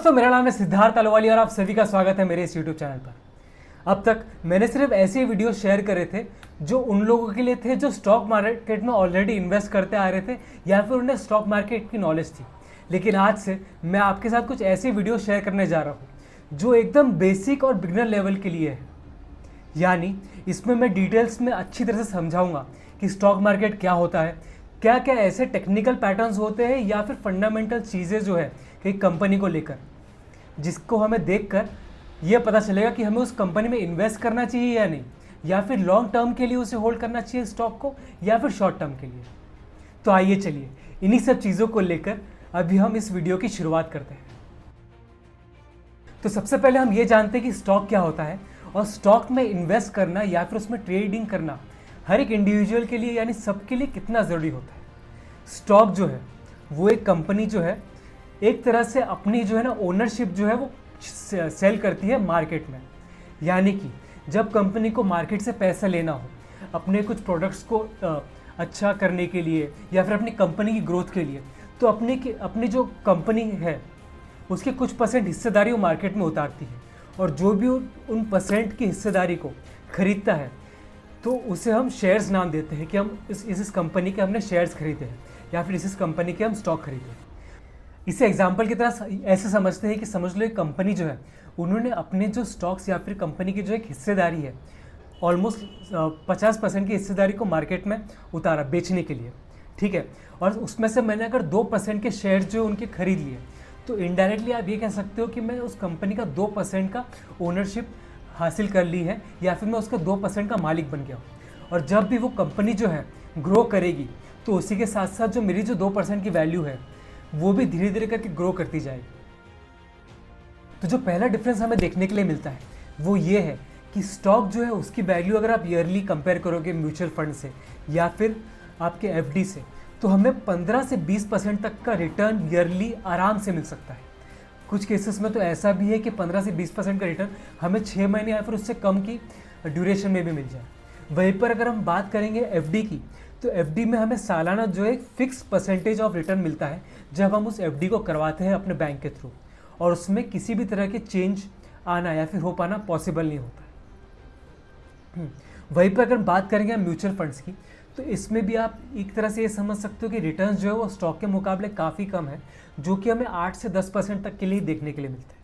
दोस्तों मेरा नाम है सिद्धार्थ अहलूवालिया और आप सभी का स्वागत है मेरे इस यूट्यूब चैनल पर। अब तक मैंने सिर्फ ऐसे वीडियो शेयर करे थे जो उन लोगों के लिए थे जो स्टॉक मार्केट में ऑलरेडी इन्वेस्ट करते आ रहे थे या फिर उन्हें स्टॉक मार्केट की नॉलेज थी। लेकिन आज से मैं आपके साथ कुछ ऐसे वीडियो शेयर करने जा रहा हूँ जो एकदम बेसिक और बिगनर लेवल के लिए है। यानी इसमें मैं डिटेल्स में अच्छी तरह से समझाऊंगा कि स्टॉक मार्केट क्या होता है, क्या क्या ऐसे टेक्निकल पैटर्न्स होते हैं या फिर फंडामेंटल चीज़ें जो है एक कंपनी को लेकर, जिसको हमें देखकर यह पता चलेगा कि हमें उस कंपनी में इन्वेस्ट करना चाहिए या नहीं, या फिर लॉन्ग टर्म के लिए उसे होल्ड करना चाहिए स्टॉक को या फिर शॉर्ट टर्म के लिए। तो आइए चलिए इन्हीं सब चीज़ों को लेकर अभी हम इस वीडियो की शुरुआत करते हैं। तो सबसे पहले हम ये जानते हैं कि स्टॉक क्या होता है और स्टॉक में इन्वेस्ट करना या फिर उसमें ट्रेडिंग करना हर एक इंडिविजुअल के लिए यानी सबके लिए कितना ज़रूरी होता है। स्टॉक जो है वो एक कंपनी जो है एक तरह से अपनी जो है ना ओनरशिप जो है वो सेल करती है मार्केट में। यानी कि जब कंपनी को मार्केट से पैसा लेना हो अपने कुछ प्रोडक्ट्स को अच्छा करने के लिए या फिर अपनी कंपनी की ग्रोथ के लिए, तो अपनी जो कंपनी है उसके कुछ परसेंट हिस्सेदारी वो मार्केट में उतारती है और जो भी उन परसेंट की हिस्सेदारी को खरीदता है तो उसे हम शेयर्स नाम देते हैं कि हम इस कंपनी के हमने शेयर्स खरीदे हैं या फिर इस कंपनी के हम स्टॉक खरीदे हैं। इसे एग्जाम्पल की तरह ऐसे समझते हैं कि समझ लो एक कंपनी जो है उन्होंने अपने जो स्टॉक्स या फिर कंपनी की जो एक हिस्सेदारी है ऑलमोस्ट 50% की हिस्सेदारी को मार्केट में उतारा बेचने के लिए, ठीक है। और उसमें से मैंने अगर 2% के शेयर जो उनके खरीद लिए तो इनडायरेक्टली आप ये कह सकते हो कि मैं उस कंपनी का 2% का ओनरशिप हासिल कर ली है या फिर मैं उसका 2% का मालिक बन गया हूँ। और जब भी वो कंपनी जो है ग्रो करेगी तो उसी के साथ साथ जो मेरी जो 2% की वैल्यू है वो भी धीरे धीरे करके ग्रो करती जाएगी। तो जो पहला डिफरेंस हमें देखने के लिए मिलता है वो ये है कि स्टॉक जो है उसकी वैल्यू अगर आप ईयरली कंपेयर करोगे म्यूचुअल फंड से या फिर आपके एफडी से, तो हमें 15 से 20% तक का रिटर्न ईयरली आराम से मिल सकता है। कुछ केसेस में तो ऐसा भी है कि 15 से 20% का रिटर्न हमें 6 महीने या फिर उससे कम की ड्यूरेशन में भी मिल जाए। वहीं पर अगर हम बात करेंगे एफडी की, तो एफडी में हमें सालाना जो है फिक्स परसेंटेज ऑफ रिटर्न मिलता है जब हम उस एफडी को करवाते हैं अपने बैंक के थ्रू, और उसमें किसी भी तरह के चेंज आना या फिर हो पाना पॉसिबल नहीं होता है। वहीं पर अगर बात करेंगे हम म्यूचुअल फंड्स की, तो इसमें भी आप एक तरह से ये समझ सकते हो कि रिटर्न जो है वो स्टॉक के मुकाबले काफ़ी कम है, जो कि हमें 8 से 10% तक के लिए देखने के लिए मिलता है।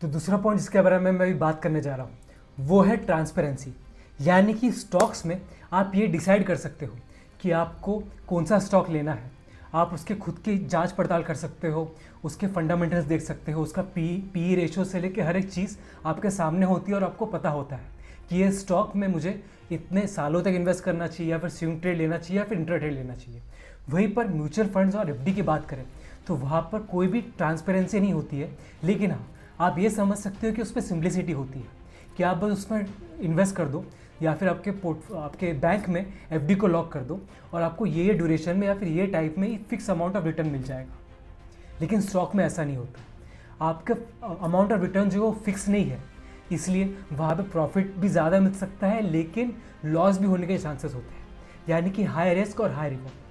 तो दूसरा पॉइंट जिसके बारे में मैं भी बात करने जा रहा हूँ वो है ट्रांसपेरेंसी। यानी कि स्टॉक्स में आप ये डिसाइड कर सकते हो कि आपको कौन सा स्टॉक लेना है। आप उसके खुद की जांच पड़ताल कर सकते हो, उसके फंडामेंटल्स देख सकते हो, उसका पी रेशो से लेके हर एक चीज़ आपके सामने होती है और आपको पता होता है कि ये स्टॉक में मुझे इतने सालों तक इन्वेस्ट करना चाहिए या फिर स्विंग ट्रेड लेना चाहिए या फिर इंट्रा ट्रेड लेना चाहिए। वहीं पर म्यूचुअल फंड्स और एफडी की बात करें तो वहाँ पर कोई भी ट्रांसपेरेंसी नहीं होती है, लेकिन हाँ आप ये समझ सकते हो कि उसमें सिम्प्लिसिटी होती है कि आप बस उसमें इन्वेस्ट कर दो या फिर आपके बैंक में एफडी को लॉक कर दो और आपको ये ड्यूरेशन में या फिर ये टाइप में फिक्स अमाउंट ऑफ रिटर्न मिल जाएगा। लेकिन स्टॉक में ऐसा नहीं होता, आपका अमाउंट ऑफ रिटर्न जो है वो फिक्स नहीं है, इसलिए वहाँ पे प्रॉफिट भी ज़्यादा मिल सकता है लेकिन लॉस भी होने के चांसेस होते हैं, यानी कि हाई रिस्क और हाई रिवॉर्ड।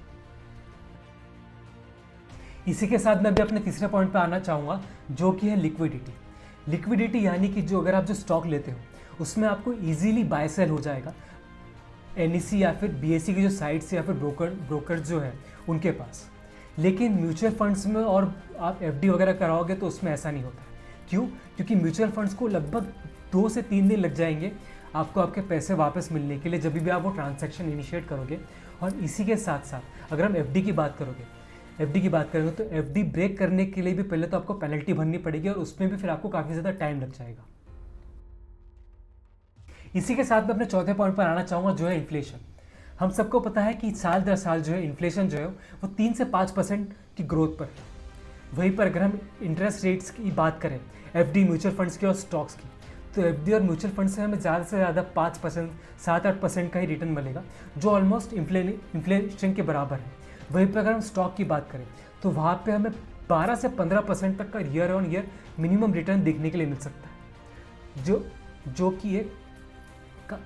इसी के साथ मैं भी अपने तीसरे पॉइंट पर आना चाहूँगा जो कि है लिक्विडिटी। यानी कि जो अगर आप जो स्टॉक लेते हो उसमें आपको इजीली बाय सेल हो जाएगा एनईसी या फिर बीएसई की जो साइट्स या फिर ब्रोकर जो है उनके पास। लेकिन म्यूचुअल फंड्स में और आप एफडी वगैरह कराओगे तो उसमें ऐसा नहीं होता है। क्यों? क्योंकि म्यूचुअल फंड्स को लगभग 2 से 3 दिन लग जाएंगे आपको आपके पैसे वापस मिलने के लिए जब भी आप वो ट्रांजैक्शन इनिशिएट करोगे। और इसी के साथ साथ अगर हम एफडी की बात करेंगे तो एफडी ब्रेक करने के लिए भी पहले तो आपको पेनल्टी भरनी पड़ेगी और उसमें भी फिर आपको काफ़ी ज़्यादा टाइम लग जाएगा। इसी के साथ मैं अपने चौथे पॉइंट पर आना चाहूँगा जो है इन्फ्लेशन। हम सबको पता है कि साल दर साल जो है इन्फ्लेशन जो है वो 3 से 5% की ग्रोथ पर है। वहीं पर अगर हम इंटरेस्ट रेट्स की बात करें एफडी, म्यूचुअल फंड्स की और स्टॉक्स की, तो एफडी और म्यूचुअल फंड से हमें ज़्यादा से ज़्यादा 5%, 7-8% का ही रिटर्न मिलेगा, जो ऑलमोस्ट इन्फ्लेशन के बराबर है। वहीं पर अगर हम स्टॉक की बात करें तो वहाँ पर हमें 12 से 15% तक का year on year minimum return देखने के लिए मिल सकता है,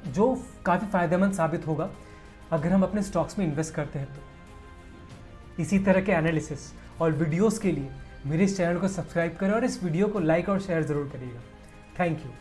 जो काफ़ी फ़ायदेमंद साबित होगा अगर हम अपने स्टॉक्स में इन्वेस्ट करते हैं तो। इसी तरह के एनालिसिस और वीडियोस के लिए मेरे इस चैनल को सब्सक्राइब करें और इस वीडियो को लाइक और शेयर ज़रूर करिएगा। Thank you.